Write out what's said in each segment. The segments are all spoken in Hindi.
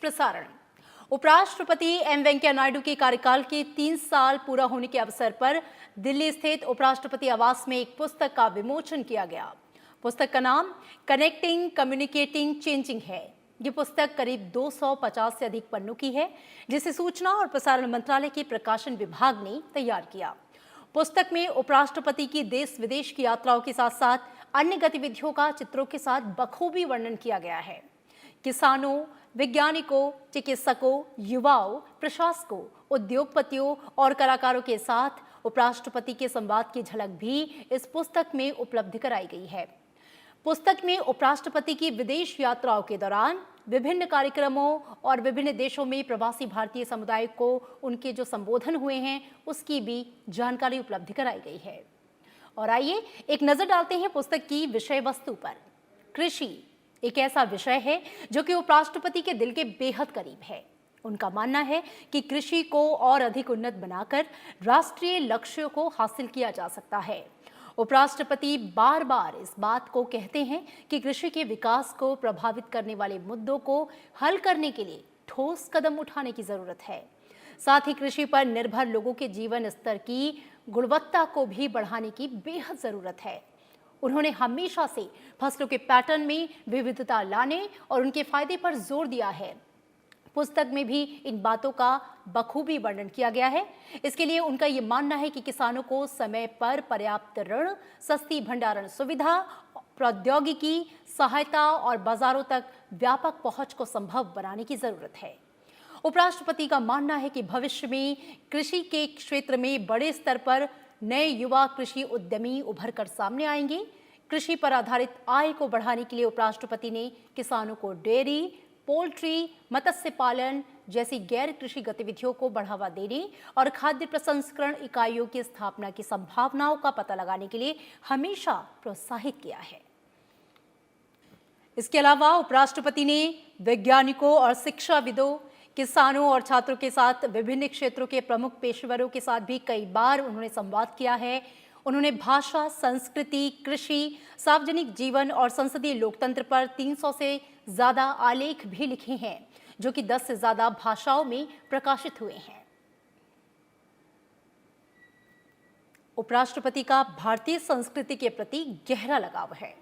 प्रसारण। उपराष्ट्रपति एम वेंकैया नायडू के कार्यकाल के 3 साल पूरा होने के अवसर पर दिल्ली स्थित उपराष्ट्रपति आवास में एक पुस्तक का विमोचन किया गया। पुस्तक का नाम कनेक्टिंग, कम्युनिकेटिंग, चेंजिंग है। ये पुस्तक करीब 250 से अधिक पन्नों की है, जिसे सूचना और प्रसारण मंत्रालय के प्रकाशन विभाग ने तैयार किया। पुस्तक में उपराष्ट्रपति की देश विदेश की यात्राओं के साथ साथ अन्य गतिविधियों का चित्रों के साथ बखूबी वर्णन किया गया है। किसानों, वैज्ञानिकों, चिकित्सकों, युवाओं, प्रशासकों, उद्योगपतियों और कलाकारों के साथ उपराष्ट्रपति के संवाद की झलक भी इस पुस्तक में उपलब्ध कराई गई है। पुस्तक में उपराष्ट्रपति की विदेश यात्राओं के दौरान विभिन्न कार्यक्रमों और विभिन्न देशों में प्रवासी भारतीय समुदाय को उनके जो संबोधन हुए हैं उसकी भी जानकारी उपलब्ध कराई गई है। और आइए एक नजर डालते हैं पुस्तक की विषय वस्तु पर। कृषि एक ऐसा विषय है जो कि उपराष्ट्रपति के दिल के बेहद करीब है। उनका मानना है कि कृषि को और अधिक उन्नत बनाकर राष्ट्रीय लक्ष्यों को हासिल किया जा सकता है। उपराष्ट्रपति बार बार इस बात को कहते हैं कि कृषि के विकास को प्रभावित करने वाले मुद्दों को हल करने के लिए ठोस कदम उठाने की जरूरत है। साथ ही कृषि पर निर्भर लोगों के जीवन स्तर की गुणवत्ता को भी बढ़ाने की बेहद जरूरत है। उन्होंने हमेशा से फसलों के पैटर्न में विविधता लाने और उनके फायदे पर जोर दिया है। पुस्तक में भी इन बातों का बखूबी वर्णन किया गया है। इसके लिए उनका ये मानना है कि किसानों को समय पर पर्याप्त ऋण, सस्ती भंडारण सुविधा, प्रौद्योगिकी सहायता और बाजारों तक व्यापक पहुंच को संभव बनाने की जरूरत है। उपराष्ट्रपति का मानना है कि भविष्य में कृषि के क्षेत्र में बड़े स्तर पर नए युवा कृषि उद्यमी उभर कर सामने आएंगे। कृषि पर आधारित आय को बढ़ाने के लिए उपराष्ट्रपति ने किसानों को डेयरी, पोल्ट्री, मत्स्य पालन जैसी गैर कृषि गतिविधियों को बढ़ावा देने और खाद्य प्रसंस्करण इकाइयों की स्थापना की संभावनाओं का पता लगाने के लिए हमेशा प्रोत्साहित किया है। इसके अलावा उपराष्ट्रपति ने वैज्ञानिकों और शिक्षाविदों, किसानों और छात्रों के साथ विभिन्न क्षेत्रों के प्रमुख पेशेवरों के साथ भी कई बार उन्होंने संवाद किया है। उन्होंने भाषा, संस्कृति, कृषि, सार्वजनिक जीवन और संसदीय लोकतंत्र पर 300 से ज्यादा आलेख भी लिखे हैं, जो कि 10 से ज्यादा भाषाओं में प्रकाशित हुए हैं। उपराष्ट्रपति का भारतीय संस्कृति के प्रति गहरा लगाव है।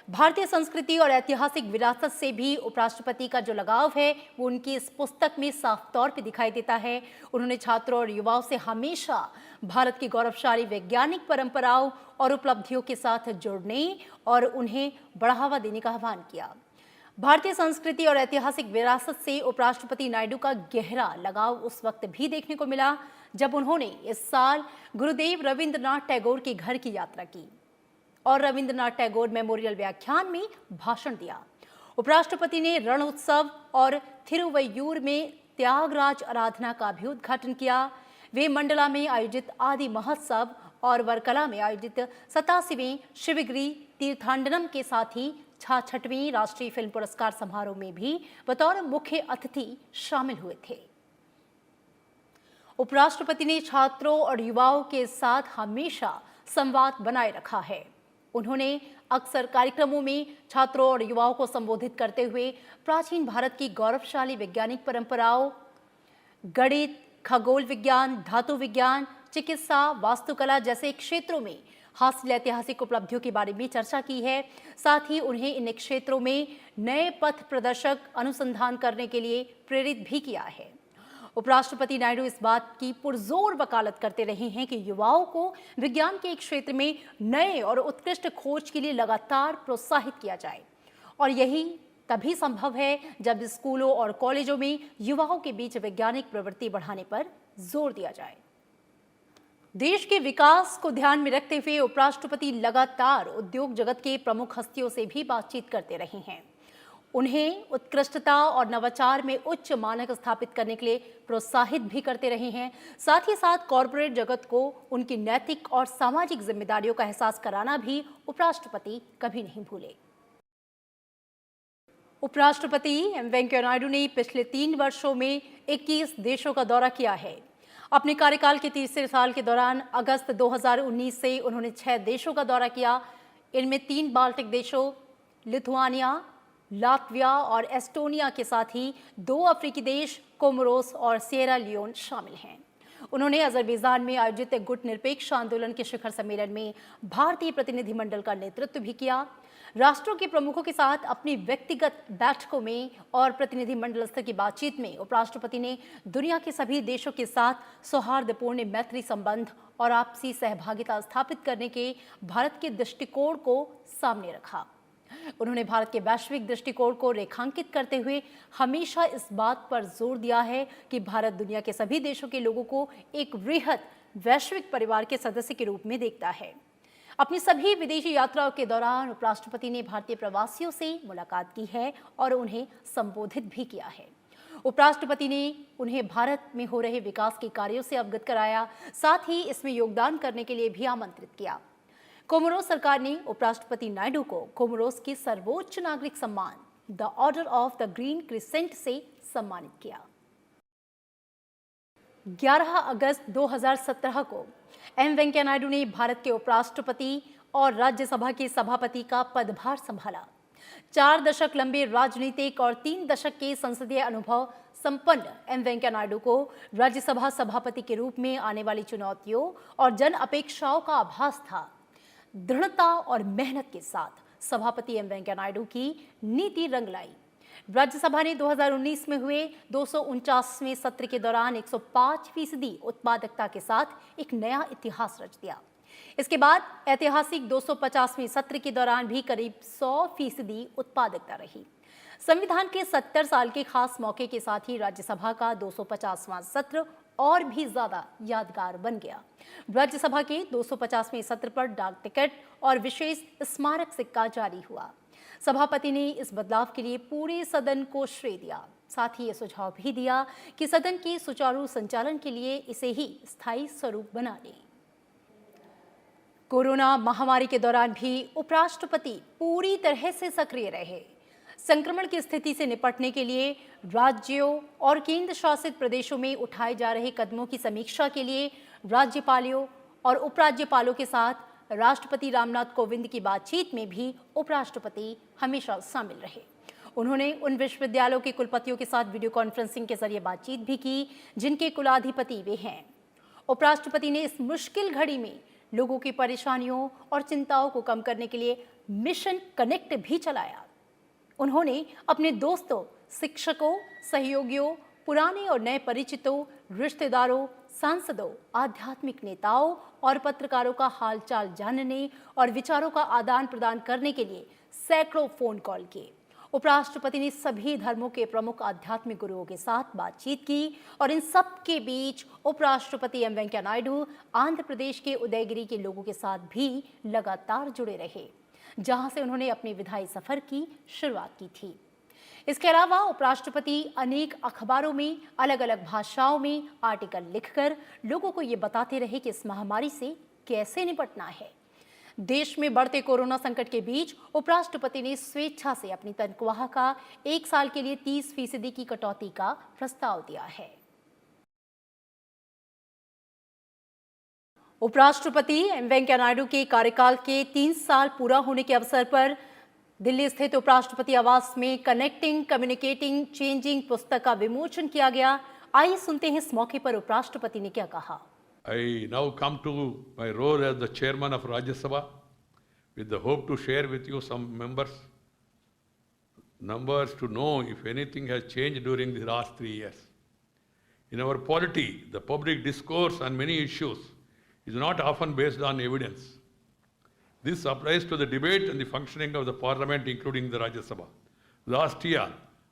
भारतीय संस्कृति और ऐतिहासिक विरासत से भी उपराष्ट्रपति का जो लगाव है वो उनकी इस पुस्तक में साफ तौर पे दिखाई देता है। उन्होंने छात्रों और युवाओं से हमेशा भारत की गौरवशाली वैज्ञानिक परंपराओं और उपलब्धियों के साथ जुड़ने और उन्हें बढ़ावा देने का आह्वान किया। भारतीय संस्कृति और ऐतिहासिक विरासत से उपराष्ट्रपति नायडू का गहरा लगाव उस वक्त भी देखने को मिला जब उन्होंने इस साल गुरुदेव रविंद्रनाथ टैगोर के घर की यात्रा की और रविंद्रनाथ टैगोर मेमोरियल व्याख्यान में भाषण दिया। उपराष्ट्रपति ने रण उत्सव और थिरुवैयूर में त्यागराज आराधना का भी उद्घाटन किया। वे मंडला में आयोजित आदि महोत्सव और वर्कला में आयोजित 87वें शिवगिरी तीर्थांडनम के साथ ही 66वें राष्ट्रीय फिल्म पुरस्कार समारोह में भी बतौर मुख्य अतिथि शामिल हुए थे। उपराष्ट्रपति ने छात्रों और युवाओं के साथ हमेशा संवाद बनाए रखा है। उन्होंने अक्सर कार्यक्रमों में छात्रों और युवाओं को संबोधित करते हुए प्राचीन भारत की गौरवशाली वैज्ञानिक परंपराओं, गणित, खगोल विज्ञान, धातु विज्ञान, चिकित्सा, वास्तुकला जैसे क्षेत्रों में हासिल ऐतिहासिक उपलब्धियों के बारे में चर्चा की है। साथ ही उन्हें इन क्षेत्रों में नए पथ प्रदर्शक अनुसंधान करने के लिए प्रेरित भी किया है। उपराष्ट्रपति नायडू इस बात की पुरजोर वकालत करते रहे हैं कि युवाओं को विज्ञान के एक क्षेत्र में नए और उत्कृष्ट खोज के लिए लगातार प्रोत्साहित किया जाए और यही तभी संभव है जब स्कूलों और कॉलेजों में युवाओं के बीच वैज्ञानिक प्रवृत्ति बढ़ाने पर जोर दिया जाए। देश के विकास को ध्यान में रखते हुए उपराष्ट्रपति लगातार उद्योग जगत के प्रमुख हस्तियों से भी बातचीत करते रहे हैं। उन्हें उत्कृष्टता और नवाचार में उच्च मानक स्थापित करने के लिए प्रोत्साहित भी करते रहे हैं। साथ ही साथ कॉरपोरेट जगत को उनकी नैतिक और सामाजिक जिम्मेदारियों का एहसास कराना भी उपराष्ट्रपति कभी नहीं भूले। उपराष्ट्रपति एम वेंकैया नायडू ने पिछले 3 वर्षों में 21 देशों का दौरा किया है। अपने कार्यकाल के तीसरे साल के दौरान अगस्त 2019 से उन्होंने 6 देशों का दौरा किया। इनमें 3 बाल्टिक देशों लिथुआनिया, लातविया और एस्टोनिया के साथ ही 2 अफ्रीकी देश कोमोरोस और सिएरा लियोन शामिल हैं। उन्होंने अजरबैजान में आयोजित गुटनिरपेक्ष आंदोलन के शिखर सम्मेलन में भारतीय प्रतिनिधिमंडल का नेतृत्व भी किया। राष्ट्रों के प्रमुखों के साथ अपनी व्यक्तिगत बैठकों में और प्रतिनिधिमंडल स्तर की बातचीत में उपराष्ट्रपति ने दुनिया के सभी देशों के साथ सौहार्दपूर्ण मैत्री संबंध और आपसी सहभागिता स्थापित करने के भारत के दृष्टिकोण को सामने रखा। उन्होंने भारत के वैश्विक दृष्टिकोण को रेखांकित करते हुए हमेशा इस बात पर जोर दिया है कि भारत दुनिया के सभी देशों के लोगों को एक वृहद वैश्विक परिवार के सदस्य के रूप में देखता है। अपनी सभी विदेशी यात्राओं के दौरान उपराष्ट्रपति ने भारतीय प्रवासियों से मुलाकात की है और उन्हें संबोधित भी किया है। उपराष्ट्रपति ने उन्हें भारत में हो रहे विकास के कार्यों से अवगत कराया, साथ ही इसमें योगदान करने के लिए भी आमंत्रित किया। कोमोरोस सरकार ने उपराष्ट्रपति नायडू को कोमोरोस के सर्वोच्च नागरिक सम्मान the order of the green crescent से सम्मानित किया। 11 अगस्त 2017 को एम वेंकैया नायडू ने भारत के उपराष्ट्रपति और राज्यसभा के सभापति का पदभार संभाला। 4 दशक लंबे राजनीतिक और 3 दशक के संसदीय अनुभव संपन्न एम वेंकैया नायडू को राज्यसभा सभापति के रूप में आने वाली चुनौतियों और जन अपेक्षाओं का आभास था। दृढ़ता और मेहनत के साथ सभापति एम वेंकैया नायडू की नीति रंग लाई। राज्यसभा ने 2019 में हुए 249वें सत्र के दौरान 105% उत्पादकता के साथ एक नया इतिहास रच दिया। इसके बाद ऐतिहासिक 250वें सत्र के दौरान भी करीब 100% उत्पादकता रही। संविधान के 70 साल के खास मौके के साथ ही राज्यसभा का 250वां सत्र और भी ज्यादा यादगार बन गया। राज्यसभा के 250वें सत्र पर डाक टिकट और विशेष स्मारक सिक्का जारी हुआ। सभापति ने इस बदलाव के लिए पूरे सदन को श्रेय दिया। साथ ही ये सुझाव भी दिया कि सदन के सुचारू संचालन के लिए इसे ही स्थायी स्वरूप बना लें। कोरोना महामारी के दौरान भी उपराष्ट्रपति पूरी तरह से सक्रिय रहे। संक्रमण की स्थिति से निपटने के लिए राज्यों और केंद्र शासित प्रदेशों में उठाए जा रहे कदमों की समीक्षा के लिए राज्यपालों और उपराज्यपालों के साथ राष्ट्रपति रामनाथ कोविंद की बातचीत में भी उपराष्ट्रपति हमेशा शामिल रहे। उन्होंने उन विश्वविद्यालयों के कुलपतियों के साथ वीडियो कॉन्फ्रेंसिंग के जरिए बातचीत भी की जिनके कुलाधिपति वे हैं। उपराष्ट्रपति ने इस मुश्किल घड़ी में लोगों की परेशानियों और चिंताओं को कम करने के लिए मिशन कनेक्ट भी चलाया। उन्होंने अपने दोस्तों, शिक्षकों, सहयोगियों, पुराने और नए परिचितों, रिश्तेदारों, सांसदों, आध्यात्मिक नेताओं और पत्रकारों का हालचाल जानने और विचारों का आदान प्रदान करने के लिए सैकड़ों फोन कॉल किए। उपराष्ट्रपति ने सभी धर्मों के प्रमुख आध्यात्मिक गुरुओं के साथ बातचीत की और इन सब के बीच उपराष्ट्रपति एम वेंकैया नायडू आंध्र प्रदेश के उदयगिरी के लोगों के साथ भी लगातार जुड़े रहे, जहां से उन्होंने अपने विधायी सफर की शुरुआत की थी। इसके अलावा उपराष्ट्रपति अनेक अखबारों में अलग अलग भाषाओं में आर्टिकल लिखकर लोगों को ये बताते रहे कि इस महामारी से कैसे निपटना है। देश में बढ़ते कोरोना संकट के बीच उपराष्ट्रपति ने स्वेच्छा से अपनी तनख्वाह का 1 साल के लिए 30% की कटौती का प्रस्ताव दिया है। उपराष्ट्रपति एम वेंकैया नायडू के कार्यकाल के 3 साल पूरा होने के अवसर पर दिल्ली स्थित उपराष्ट्रपति आवास में कनेक्टिंग, कम्युनिकेटिंग, चेंजिंग पुस्तक का विमोचन किया गया। आइए सुनते हैं इस मौके पर उपराष्ट्रपति ने क्या कहा। I now come to my role as the chairman of Rajya Sabha with the hope to share with you some numbers to know if anything has changed during the last 3 years. In our polity, the public discourse on many issues is not often based on evidence. This applies to the debate and the functioning of the parliament, including the Rajya Sabha. Last year,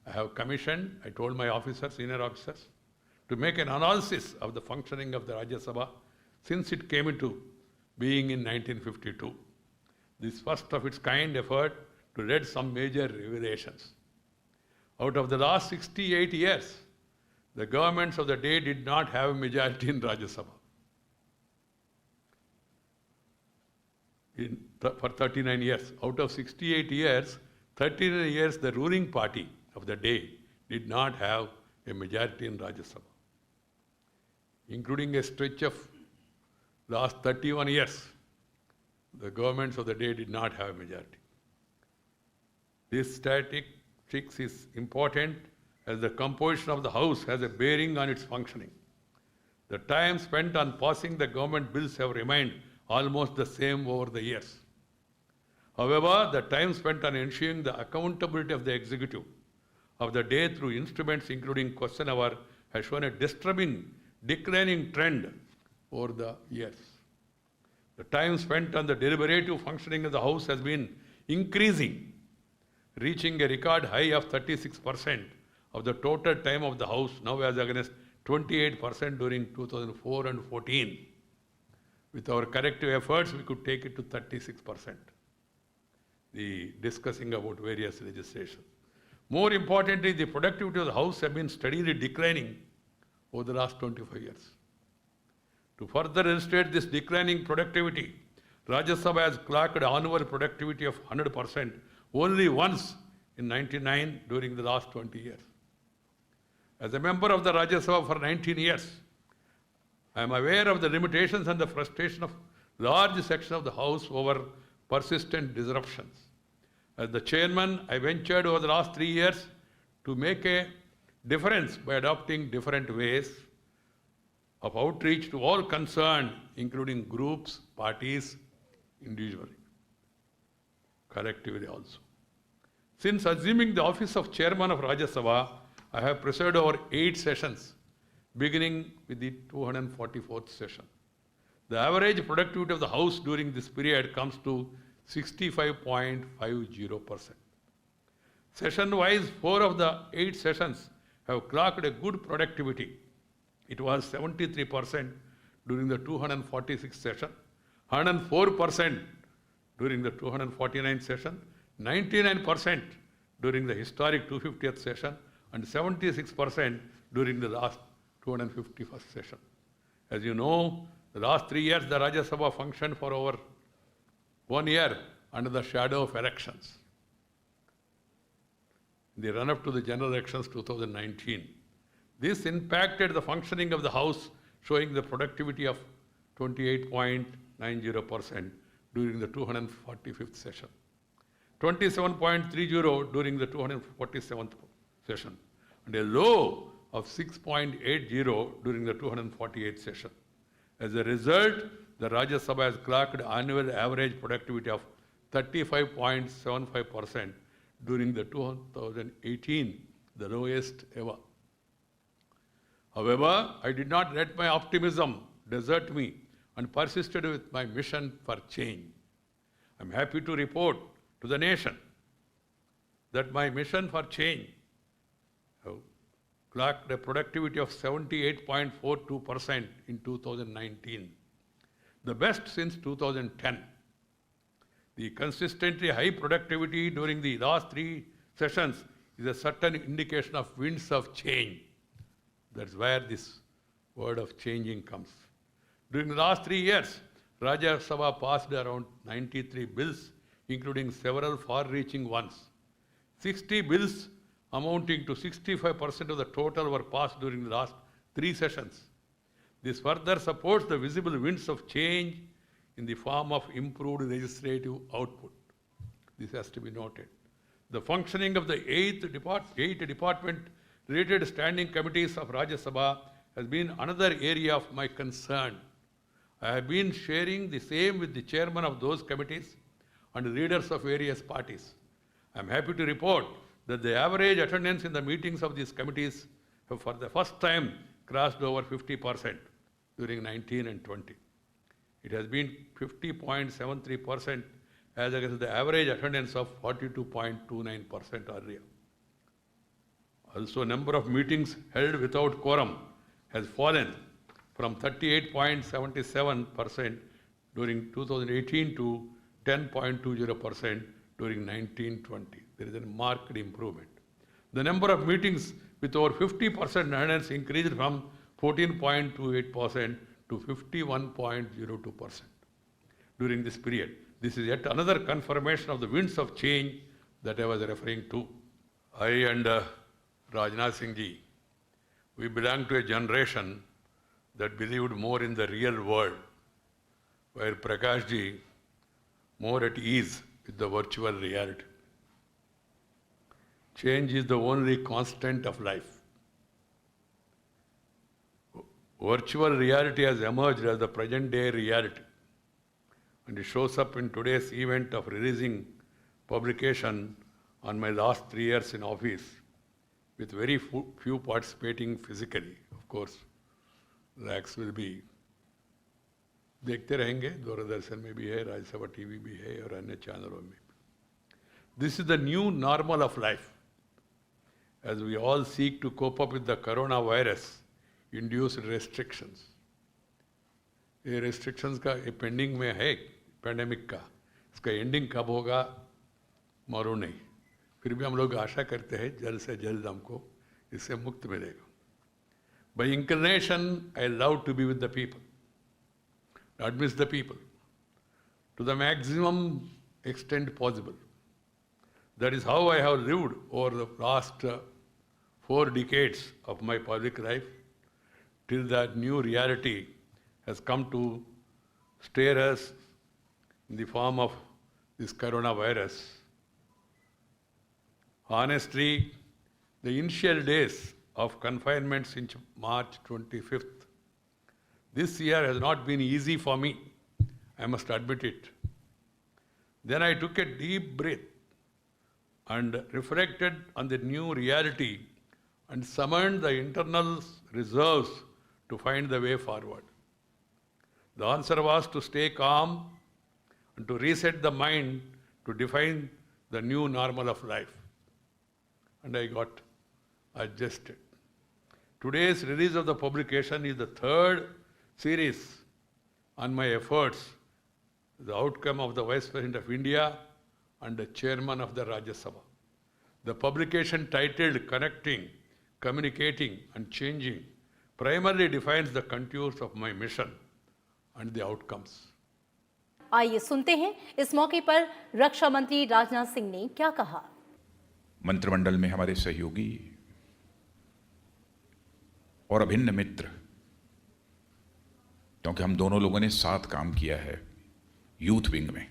I have commissioned, I told my officers, senior officers, to make an analysis of the functioning of the Rajya Sabha since it came into being in 1952. This first of its kind effort to read some major revelations. Out of the last 68 years, the governments of the day did not have a majority in Rajya Sabha. For 39 years. Out of 68 years, 39 years the ruling party of the day did not have a majority in Rajya Sabha. Including a stretch of last 31 years, the governments of the day did not have a majority. This static 6 is important as the composition of the House has a bearing on its functioning. The time spent on passing the government bills have remained almost the same over the years. However, the time spent on ensuring the accountability of the executive of the day through instruments including question hour has shown a disturbing declining trend over the years. The time spent on the deliberative functioning of the House has been increasing, reaching a record high of 36% of the total time of the House, now as against 28% during 2004 and 14. With our corrective efforts, we could take it to 36%. The discussing about various legislation. More importantly, the productivity of the House has been steadily declining over the last 25 years. To further illustrate this declining productivity, Rajya Sabha has clocked annual productivity of 100% only once in 1999 during the last 20 years. As a member of the Rajya Sabha for 19 years, I am aware of the limitations and the frustration of large section of the House over persistent disruptions. As the chairman, I ventured over the last 3 years to make a difference by adopting different ways of outreach to all concerned, including groups, parties, individually, collectively also. Since assuming the office of chairman of Rajya Sabha, I have presided over 8 sessions, beginning with the 244th session. The average productivity of the House during this period comes to 65.50%. Session-wise, 4 of the 8 sessions have clocked a good productivity. It was 73% during the 246th session, 104% during the 249th session, 99% during the historic 250th session, and 76% during the last 251st session. As you know, the last 3 years, the Rajya Sabha functioned for over 1 year under the shadow of elections. In the run-up to the general elections 2019. This impacted the functioning of the House, showing the productivity of 28.90% during the 245th session, 27.30 during the 247th session, and a low of 6.80 during the 248th session. As a result, the Rajya Sabha has clocked annual average productivity of 35.75% during the 2018, the lowest ever. However, I did not let my optimism desert me and persisted with my mission for change. I'm happy to report to the nation that my mission for change have clocked a productivity of 78.42% in 2019, the best since 2010. The consistently high productivity during the last 3 sessions is a certain indication of winds of change. That's where this word of changing comes. During the last 3 years, Rajya Sabha passed around 93 bills, including several far-reaching ones. 60 bills amounting to 65% of the total were passed during the last 3 sessions. This further supports the visible winds of change in the form of improved legislative output. This has to be noted. The functioning of the 8 department-related standing committees of Rajya Sabha has been another area of my concern. I have been sharing the same with the chairman of those committees and leaders of various parties. I am happy to report that the average attendance in the meetings of these committees have for the first time crossed over 50% during 19 and 20. It has been 50.73% as against the average attendance of 42.29% earlier. Also, number of meetings held without quorum has fallen from 38.77% during 2018 to 10.20% during 1920. There is a marked improvement. The number of meetings with over 50% attendance increased from 14.28% to 51.02% during this period. This is yet another confirmation of the winds of change that I was referring to. I and Rajnath Singh ji, we belong to a generation that believed more in the real world, where Prakash ji more at ease with the virtual reality. Change is the only constant of life. Virtual reality has emerged as the present day reality, and it shows up in today's event of releasing publication on my last 3 years in office, with very few participating physically. Of course, lakhs will be. देखते रहेंगे, दूरदर्शन में भी है, राज्यसभा टीवी भी है और अन्य चैनलों में भी. This is the new normal of life, as we all seek to cope up with the coronavirus-induced restrictions. ये restrictions का ये pending में है, pandemic का. इसका ending कब होगा मालूम नहीं. फिर भी हम लोग आशा करते हैं जल्द से जल्द हमको इससे मुक्त मिलेगा. By inclination, I love to be with the people, not miss the people, to the maximum extent possible. That is how I have lived over the last 4 decades of my public life, till that new reality has come to stare us in the form of this coronavirus. Honestly, the initial days of confinement since March 25th, this year has not been easy for me, I must admit it. Then I took a deep breath and reflected on the new reality and summoned the internal reserves to find the way forward. The answer was to stay calm and to reset the mind to define the new normal of life. And I got adjusted. Today's release of the publication is the 3rd series on my efforts, the outcome of the Vice President of India and the Chairman of the Rajya Sabha. The publication titled Connecting, Communicating and Changing primarily defines the contours of my mission and the outcomes. आइए सुनते हैं इस मौके पर रक्षा मंत्री राजनाथ सिंह ने क्या कहा. मंत्रिमंडल में हमारे सहयोगी और अभिन्न मित्र, क्योंकि हम दोनों लोगों ने साथ काम किया है यूथ विंग में,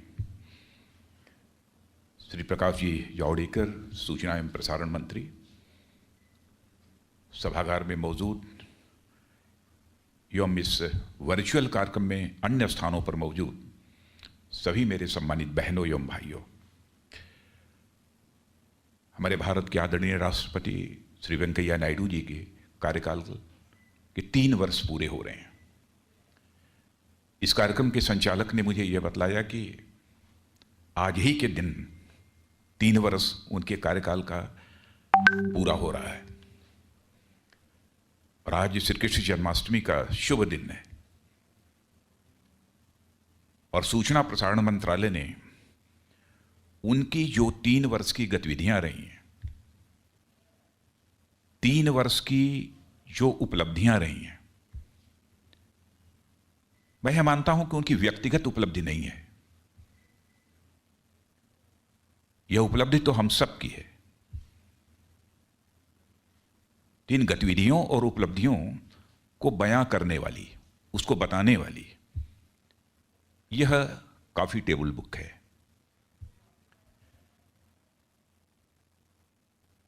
श्री प्रकाश जी जावड़ेकर, सूचना एवं प्रसारण मंत्री, सभागार में मौजूद एवं इस वर्चुअल कार्यक्रम में अन्य स्थानों पर मौजूद सभी मेरे सम्मानित बहनों एवं भाइयों, हमारे भारत के आदरणीय राष्ट्रपति श्री वेंकैया नायडू जी के कार्यकाल के 3 वर्ष पूरे हो रहे हैं. इस कार्यक्रम के संचालक ने मुझे यह बतलाया कि आज ही के दिन 3 वर्ष उनके कार्यकाल का पूरा हो रहा है और आज श्री कृष्ण जन्माष्टमी का शुभ दिन है. और सूचना प्रसारण मंत्रालय ने उनकी जो 3 वर्ष की गतिविधियां रही हैं, 3 वर्ष की जो उपलब्धियां रही हैं, मैं यह मानता हूं कि उनकी व्यक्तिगत उपलब्धि नहीं है. यह उपलब्धि तो हम सब की है. इन गतिविधियों और उपलब्धियों को बयां करने वाली, उसको बताने वाली यह काफी टेबल बुक है.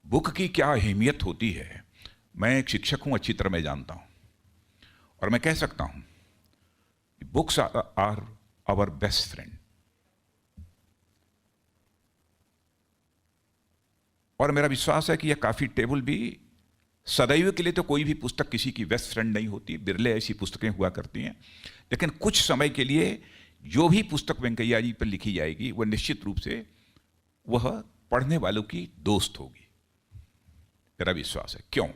बुक की क्या अहमियत होती है, मैं एक शिक्षक हूं, अच्छी तरह मैं जानता हूं, और मैं कह सकता हूं books are our best friend. और मेरा विश्वास है कि यह काफी टेबल भी सदैव के लिए तो कोई भी पुस्तक किसी की बेस्ट फ्रेंड नहीं होती, बिरले ऐसी पुस्तकें हुआ करती हैं, लेकिन कुछ समय के लिए जो भी पुस्तक वेंकैया जी पर लिखी जाएगी वह निश्चित रूप से वह पढ़ने वालों की दोस्त होगी, मेरा विश्वास है. क्यों?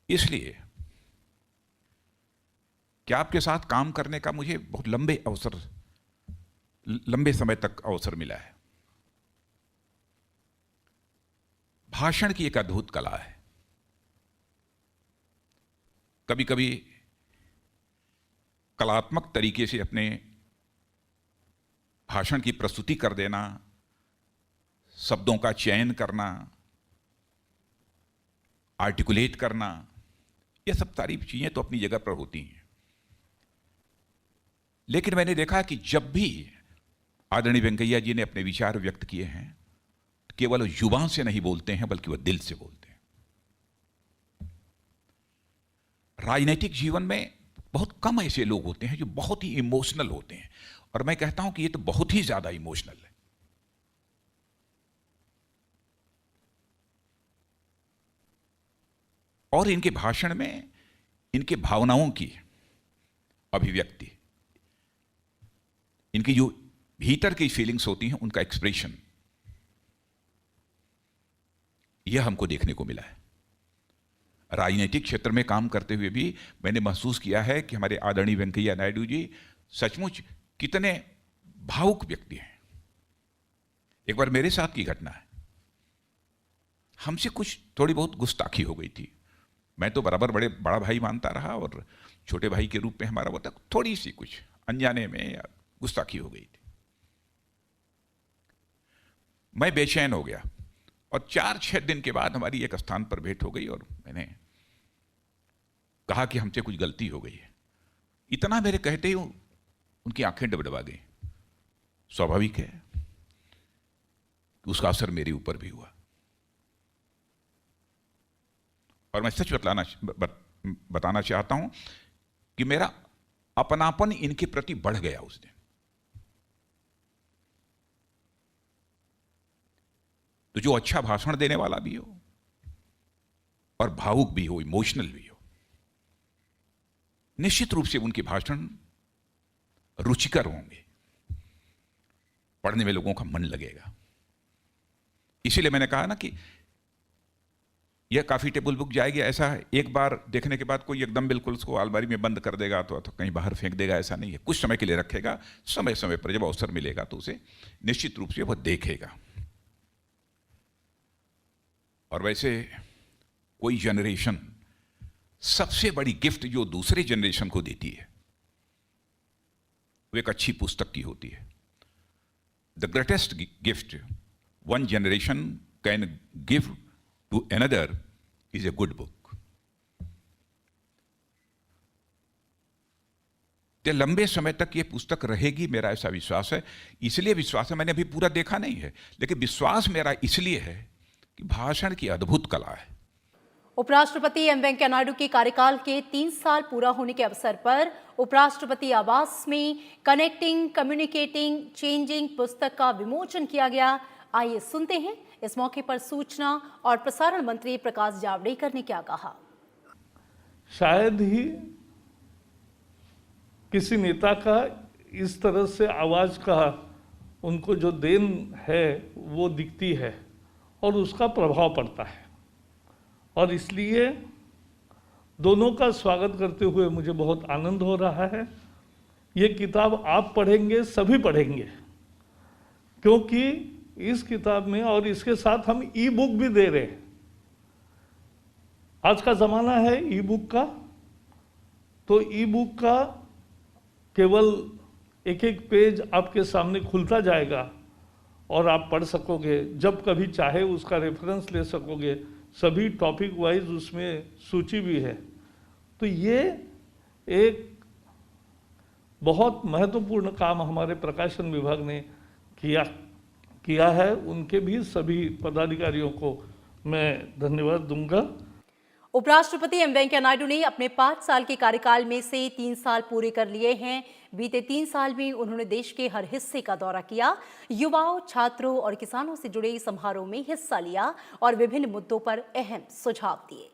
इसलिए कि आपके साथ काम करने का मुझे बहुत लंबे समय तक अवसर मिला है. भाषण की एक अद्भुत कला है. कभी कभी कलात्मक तरीके से अपने भाषण की प्रस्तुति कर देना, शब्दों का चयन करना, आर्टिकुलेट करना, यह सब सारी चीजें तो अपनी जगह पर होती हैं. लेकिन मैंने देखा कि जब भी आदरणीय वेंकैया जी ने अपने विचार व्यक्त किए हैं केवल जुबान से नहीं बोलते हैं बल्कि वह दिल से बोलते हैं। राजनीतिक जीवन में बहुत कम ऐसे लोग होते हैं जो बहुत ही इमोशनल होते हैं, और मैं कहता हूं कि ये तो बहुत ही ज्यादा इमोशनल है। और इनके भाषण में इनके भावनाओं की अभिव्यक्ति, इनकी जो भीतर की फीलिंग्स होती हैं, उनका एक्सप्रेशन, यह हमको देखने को मिला है। राजनीतिक क्षेत्र में काम करते हुए भी मैंने महसूस किया है कि हमारे आदरणीय वेंकैया नायडू जी सचमुच कितने भावुक व्यक्ति हैं। एक बार मेरे साथ की घटना है, हमसे कुछ थोड़ी बहुत गुस्ताखी हो गई थी। मैं तो बराबर बड़ा भाई मानता रहा, और छोटे भाई के रूप में हमारा वो तक थोड़ी सी कुछ अनजाने में या गुस्ताखी हो गई थी। मैं बेचैन हो गया, और 4-6 दिन के बाद हमारी एक स्थान पर भेंट हो गई, और मैंने कहा कि हमसे कुछ गलती हो गई है। इतना मेरे कहते ही उनकी आंखें डबडबा गई। स्वाभाविक है कि उसका असर मेरे ऊपर भी हुआ, और मैं सच बताना चाहता हूं कि मेरा अपनापन इनके प्रति बढ़ गया उस दिन। तो जो अच्छा भाषण देने वाला भी हो और भावुक भी हो, इमोशनल भी हो, निश्चित रूप से उनके भाषण रुचिकर होंगे, पढ़ने में लोगों का मन लगेगा। इसीलिए मैंने कहा ना कि यह काफी टेबल बुक जाएगी, ऐसा एक बार देखने के बाद कोई एकदम बिल्कुल उसको अलमारी में बंद कर देगा तो कहीं बाहर फेंक देगा, ऐसा नहीं है। कुछ समय के लिए रखेगा, समय समय पर जब अवसर मिलेगा तो उसे निश्चित रूप से वह देखेगा। और वैसे कोई जनरेशन सबसे बड़ी गिफ्ट जो दूसरे जनरेशन को देती है वो एक अच्छी पुस्तक की होती है। The greatest gift one generation can give to another is a good book. तो लंबे समय तक ये पुस्तक रहेगी, मेरा ऐसा विश्वास है। इसलिए विश्वास है, मैंने अभी पूरा देखा नहीं है, लेकिन विश्वास मेरा इसलिए है कि भाषण की अद्भुत कला है। उपराष्ट्रपति एम वेंकैया नायडू के कार्यकाल के 3 साल पूरा होने के अवसर पर उपराष्ट्रपति आवास में कनेक्टिंग, कम्युनिकेटिंग, चेंजिंग पुस्तक का विमोचन किया गया। आइए सुनते हैं इस मौके पर सूचना और प्रसारण मंत्री प्रकाश जावड़ेकर ने क्या कहा। शायद ही किसी नेता का इस तरह से आवाज का उनको जो देन है वो दिखती है और उसका प्रभाव पड़ता है, और इसलिए दोनों का स्वागत करते हुए मुझे बहुत आनंद हो रहा है। ये किताब आप पढ़ेंगे, सभी पढ़ेंगे, क्योंकि इस किताब में और इसके साथ हम ई बुक भी दे रहे हैं। आज का ज़माना है ई बुक का, तो ई बुक का केवल एक एक पेज आपके सामने खुलता जाएगा और आप पढ़ सकोगे, जब कभी चाहे उसका रेफरेंस ले सकोगे। सभी टॉपिक वाइज उसमें सूची भी है। तो ये एक बहुत महत्वपूर्ण काम हमारे प्रकाशन विभाग ने किया है। उनके भी सभी पदाधिकारियों को मैं धन्यवाद दूंगा। उपराष्ट्रपति एम वेंकैया नायडू ने अपने 5 साल के कार्यकाल में से 3 साल पूरे कर लिए हैं। बीते 3 साल में उन्होंने देश के हर हिस्से का दौरा किया, युवाओं, छात्रों और किसानों से जुड़े समारोह में हिस्सा लिया और विभिन्न मुद्दों पर अहम सुझाव दिए।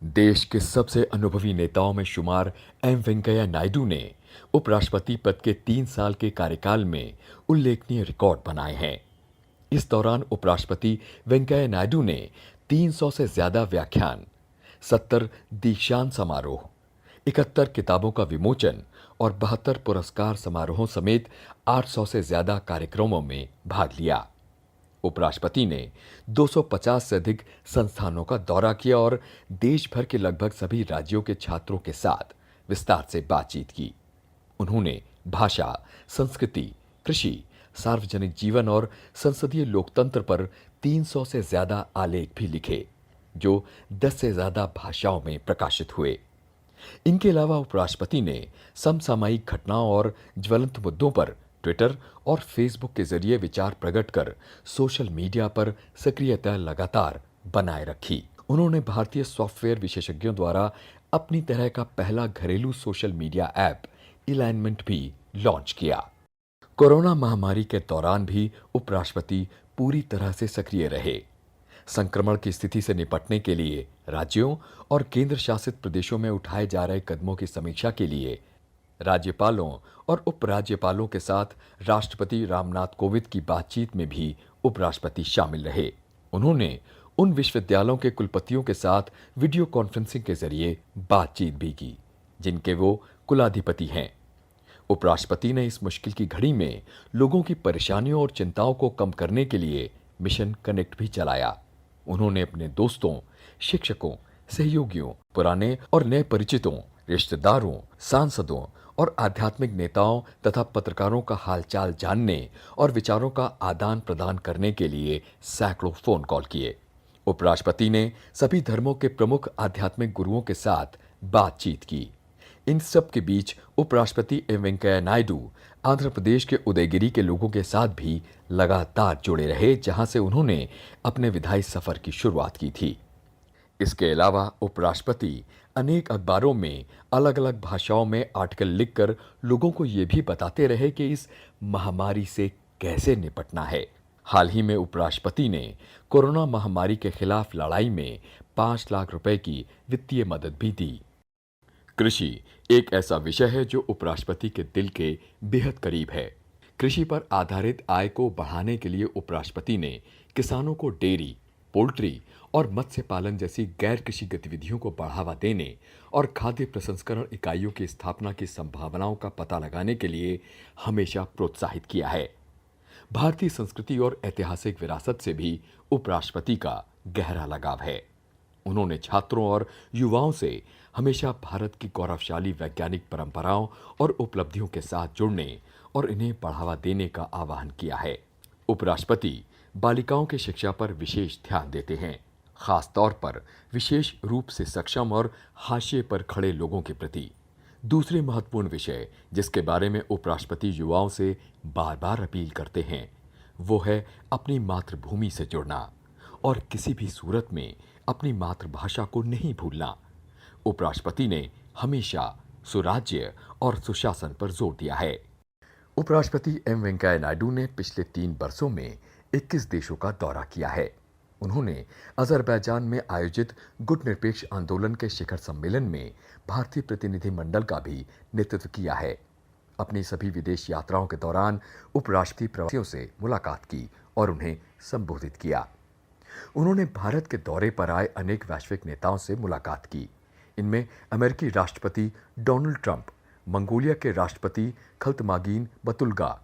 देश के सबसे अनुभवी नेताओं में शुमार एम वेंकैया नायडू ने उपराष्ट्रपति पद के 3 साल के कार्यकाल में उल्लेखनीय रिकॉर्ड बनाए हैं। इस दौरान उपराष्ट्रपति वेंकैया नायडू ने 300 से ज्यादा व्याख्यान, 70 दीक्षांत समारोह, 71 किताबों का विमोचन और 72 पुरस्कार समारोहों समेत 800 से ज्यादा कार्यक्रमों में भाग लिया। उपराष्ट्रपति ने 250 से अधिक संस्थानों का दौरा किया और देश भर के लगभग सभी राज्यों के छात्रों के साथ विस्तार से बातचीत की। उन्होंने भाषा, संस्कृति, कृषि, सार्वजनिक जीवन और संसदीय लोकतंत्र पर 300 से ज्यादा आलेख भी लिखे, जो 10 से ज्यादा भाषाओं में प्रकाशित हुए। इनके अलावा उपराष्ट्रपति ने समसामयिक घटनाओं और ज्वलंत मुद्दों पर ट्विटर और फेसबुक के जरिए विचार प्रकट कर सोशल मीडिया पर सक्रियता लगातार बनाए रखी। उन्होंने भारतीय सॉफ्टवेयर विशेषज्ञों द्वारा अपनी तरह का पहला घरेलू सोशल मीडिया ऐप अलाइनमेंट भी लॉन्च किया। कोरोना महामारी के दौरान भी उपराष्ट्रपति पूरी तरह से सक्रिय रहे। संक्रमण की स्थिति से निपटने के लिए राज्यों और केंद्र शासित प्रदेशों में उठाए जा रहे कदमों की समीक्षा के लिए राज्यपालों और उपराज्यपालों के साथ राष्ट्रपति रामनाथ कोविंद की बातचीत में भी उपराष्ट्रपति शामिल रहे। उन्होंने उन विश्वविद्यालयों के कुलपतियों के साथ वीडियो कॉन्फ्रेंसिंग के जरिए बातचीत भी की जिनके वो कुलाधिपति हैं। उपराष्ट्रपति ने इस मुश्किल की घड़ी में लोगों की परेशानियों और चिंताओं को कम करने के लिए मिशन कनेक्ट भी चलाया। उन्होंने अपने दोस्तों, शिक्षकों, सहयोगियों, पुराने और नए परिचितों, रिश्तेदारों, सांसदों और आध्यात्मिक नेताओं तथा पत्रकारों का हालचाल जानने और विचारों का आदान प्रदान करने के लिए सैकड़ों फोन कॉल किए। उपराष्ट्रपति ने सभी धर्मों के प्रमुख आध्यात्मिक गुरुओं के साथ बातचीत की। इन सब के बीच उपराष्ट्रपति एम वेंकैया नायडू आंध्र प्रदेश के उदयगिरी के लोगों के साथ भी लगातार जुड़े रहे, जहां से उन्होंने अपने विधायी सफर की शुरुआत की थी। इसके अलावा उपराष्ट्रपति अनेक अखबारों में अलग अलग भाषाओं में आर्टिकल लिखकर लोगों को ये भी बताते रहे कि इस महामारी से कैसे निपटना है। हाल ही में उपराष्ट्रपति ने कोरोना महामारी के खिलाफ लड़ाई में 5 लाख रुपए की वित्तीय मदद भी दी। कृषि एक ऐसा विषय है जो उपराष्ट्रपति के दिल के बेहद करीब है। कृषि पर आधारित आय को बढ़ाने के लिए उपराष्ट्रपति ने किसानों को डेयरी, पोल्ट्री और मत्स्य पालन जैसी गैर कृषि गतिविधियों को बढ़ावा देने और खाद्य प्रसंस्करण इकाइयों की स्थापना की संभावनाओं का पता लगाने के लिए हमेशा प्रोत्साहित किया है। भारतीय संस्कृति और ऐतिहासिक विरासत से भी उपराष्ट्रपति का गहरा लगाव है। उन्होंने छात्रों और युवाओं से हमेशा भारत की गौरवशाली वैज्ञानिक परंपराओं और उपलब्धियों के साथ जुड़ने और इन्हें बढ़ावा देने का आह्वान किया है। उपराष्ट्रपति बालिकाओं की शिक्षा पर विशेष ध्यान देते हैं, खास तौर पर विशेष रूप से सक्षम और हाशिए पर खड़े लोगों के प्रति। दूसरे महत्वपूर्ण विषय जिसके बारे में उपराष्ट्रपति युवाओं से बार बार अपील करते हैं वो है अपनी मातृभूमि से जुड़ना और किसी भी सूरत में अपनी मातृभाषा को नहीं भूलना। उपराष्ट्रपति ने हमेशा सुराज्य और सुशासन पर जोर दिया है। उपराष्ट्रपति एम वेंकैया नायडू ने पिछले 3 वर्षों में 21 देशों का दौरा किया है। उन्होंने अजरबैजान में आयोजित गुट निरपेक्ष आंदोलन के शिखर सम्मेलन में भारतीय प्रतिनिधिमंडल का भी नेतृत्व किया है। अपनी सभी विदेश यात्राओं के दौरान उपराष्ट्रपति प्रवासियों से मुलाकात की और उन्हें संबोधित किया। उन्होंने भारत के दौरे पर आए अनेक वैश्विक नेताओं से मुलाकात की। इनमें अमेरिकी राष्ट्रपति डोनाल्ड ट्रंप, मंगोलिया के राष्ट्रपति खल्तमागीन बतुल्गा,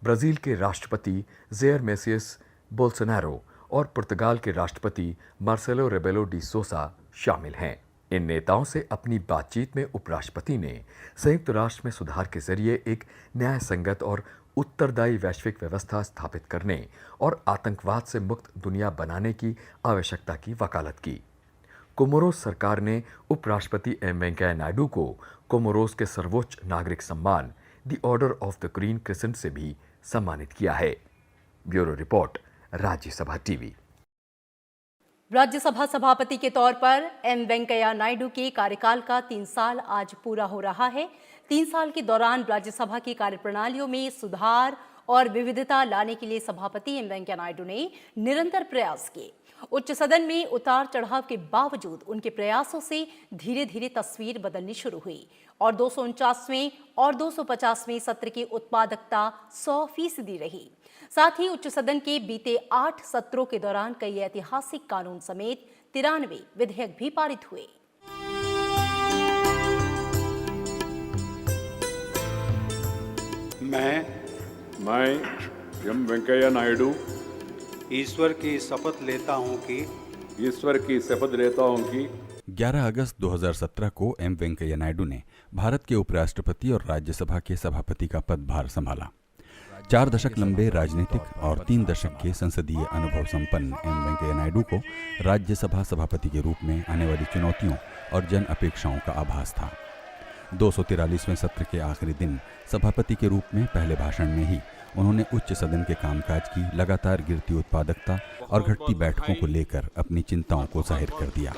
ब्राजील के राष्ट्रपति जेयर मेसियस बोल्सोनारो और पुर्तगाल के राष्ट्रपति मार्सेलो रेबेलो डी सोसा शामिल हैं। इन नेताओं से अपनी बातचीत में उपराष्ट्रपति ने संयुक्त राष्ट्र में सुधार के जरिए एक न्याय संगत और उत्तरदायी वैश्विक व्यवस्था स्थापित करने और आतंकवाद से मुक्त दुनिया बनाने की आवश्यकता की वकालत की। कोमोरोस सरकार ने उपराष्ट्रपति एम वेंकैया नायडू को कोमोरोस के सर्वोच्च नागरिक सम्मान the order of the green crescent से भी सम्मानित किया है। Bureau report, Rajya Sabha TV. Rajya Sabha सभापति के तौर पर एम वेंकैया नायडू के कार्यकाल का 3 साल आज पूरा हो रहा है। 3 साल के दौरान राज्यसभा की कार्यप्रणालियों में सुधार और विविधता लाने के लिए सभापति एम वेंकैया नायडू ने निरंतर प्रयास किए। उच्च सदन में उतार चढ़ाव के बावजूद उनके प्रयासों से धीरे धीरे तस्वीर बदलनी शुरू हुई और 249वें और 250वें सत्र की उत्पादकता 100% रही। साथ ही उच्च सदन के बीते 8 सत्रों के दौरान कई ऐतिहासिक कानून समेत 93 विधेयक भी पारित हुए। मैं एम वेंकैया नायडू ईश्वर की शपथ लेता हूं कि 11 अगस्त 2017 को एम वेंकैया नायडू ने भारत के उपराष्ट्रपति और राज्यसभा के सभापति का पदभार संभाला। 4 दशक लंबे राजनीतिक और 3 दशक के संसदीय अनुभव संपन्न एम वेंकैया नायडू को राज्यसभा सभापति के रूप में आने वाली चुनौतियों और जन अपेक्षाओं का आभास था। 243वें सत्र के आखिरी दिन सभापति के रूप में पहले भाषण में ही उन्होंने उच्च सदन के कामकाज की लगातार गिरती उत्पादकता और घटती बैठकों को लेकर अपनी चिंताओं को जाहिर कर दिया।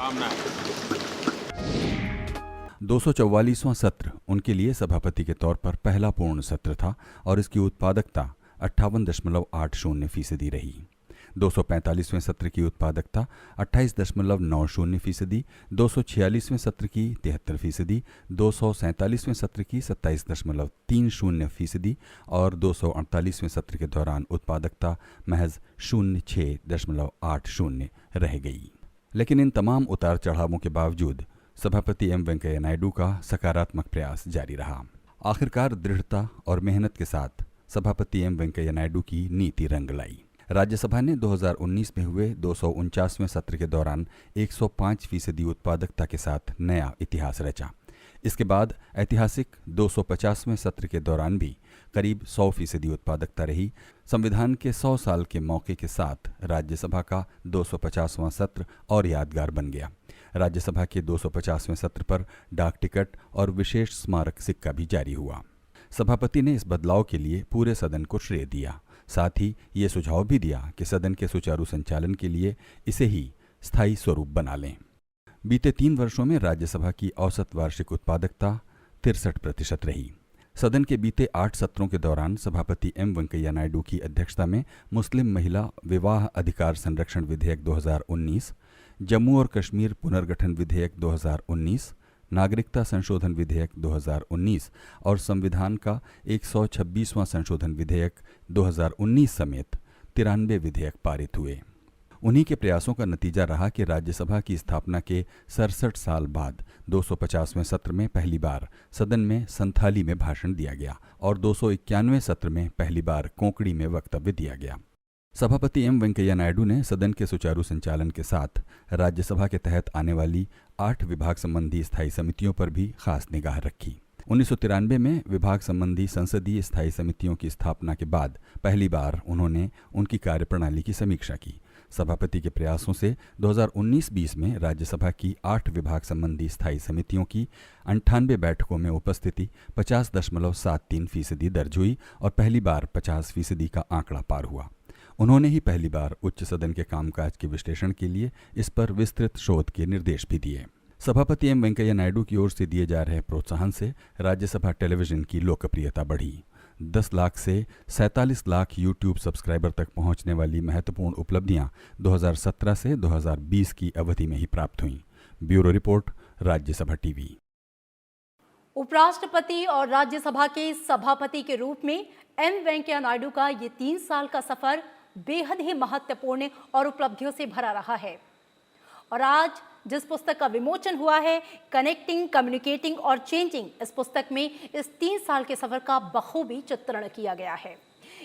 244वां सत्र उनके लिए सभापति के तौर पर पहला पूर्ण सत्र था और इसकी उत्पादकता 58.80% रही। 245वें सत्र की उत्पादकता 28.90%, 246वें सत्र की 73%, 247वें सत्र की 27.30% और 248वें सत्र के दौरान उत्पादकता महज 06.80 रह गई। लेकिन इन तमाम उतार चढ़ावों के बावजूद सभापति एम वेंकैया नायडू का सकारात्मक प्रयास जारी रहा। आखिरकार दृढ़ता और मेहनत के साथ सभापति एम वेंकैया नायडू की नीति रंग लाई। राज्यसभा ने 2019 में हुए 249वें सत्र के दौरान 105% उत्पादकता के साथ नया इतिहास रचा। इसके बाद ऐतिहासिक 250वें सत्र के दौरान भी करीब 100% उत्पादकता रही। संविधान के 100 साल के मौके के साथ राज्यसभा का 250वां सत्र और यादगार बन गया। राज्यसभा के 250वें सत्र पर डाक टिकट और विशेष स्मारक सिक्का भी जारी हुआ। सभापति ने इस बदलाव के लिए पूरे सदन को श्रेय दिया। साथ ही ये सुझाव भी दिया कि सदन के सुचारू संचालन के लिए इसे ही स्थायी स्वरूप बना लें। बीते 3 वर्षों में राज्यसभा की औसत वार्षिक उत्पादकता 63% रही। सदन के बीते 8 सत्रों के दौरान सभापति एम वेंकैया नायडू की अध्यक्षता में मुस्लिम महिला विवाह अधिकार संरक्षण विधेयक 2019, जम्मू और कश्मीर पुनर्गठन विधेयक 2019, नागरिकता संशोधन विधेयक 2019 और संविधान का 126वां संशोधन विधेयक 2019 समेत 93 विधेयक पारित हुए। उन्हीं के प्रयासों का नतीजा रहा कि राज्यसभा की स्थापना के 67 साल बाद 250वें सत्र में पहली बार सदन में संथाली में भाषण दिया गया और 291वें सत्र में पहली बार कोंकणी में वक्तव्य दिया गया। सभापति एम वेंकैया नायडू ने सदन के सुचारू संचालन के साथ राज्यसभा के तहत आने वाली 8 विभाग संबंधी स्थायी समितियों पर भी खास निगाह रखी। 1993 में विभाग संबंधी संसदीय स्थायी समितियों की स्थापना के बाद पहली बार उन्होंने उनकी कार्यप्रणाली की समीक्षा की। सभापति के प्रयासों से 2019-20 में राज्यसभा की 8 विभाग संबंधी स्थायी समितियों की 98 बैठकों में उपस्थिति 50.73% दर्ज हुई और पहली बार 50% का आंकड़ा पार हुआ। उन्होंने ही पहली बार उच्च सदन के कामकाज के विश्लेषण के लिए इस पर विस्तृत शोध के निर्देश भी दिए। सभापति एम वेंकैया नायडू की ओर से दिए जा रहे प्रोत्साहन से राज्यसभा टेलीविजन की लोकप्रियता बढ़ी। 10 लाख से 47 लाख यूट्यूब सब्सक्राइबर तक पहुंचने वाली महत्वपूर्ण उपलब्धियां 2017 से 2020 की अवधि में ही प्राप्त हुईं। Bureau report, Rajya Sabha TV. उपराष्ट्रपति और राज्यसभा के सभापति के रूप में एम वेंकैया नायडू का ये 3 साल का सफर बेहद ही महत्वपूर्ण और उपलब्धियों से भरा रहा है। और आज जिस पुस्तक का विमोचन हुआ है, कनेक्टिंग, कम्युनिकेटिंग और चेंजिंग, इस पुस्तक में इस 3 साल के सफर का बखूबी चित्रण किया गया है।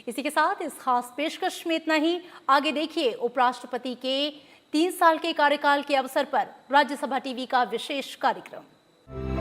इसी के साथ इस खास पेशकश में इतना ही। आगे देखिए उपराष्ट्रपति के 3 साल के कार्यकाल के अवसर पर राज्यसभा टीवी का विशेष कार्यक्रम।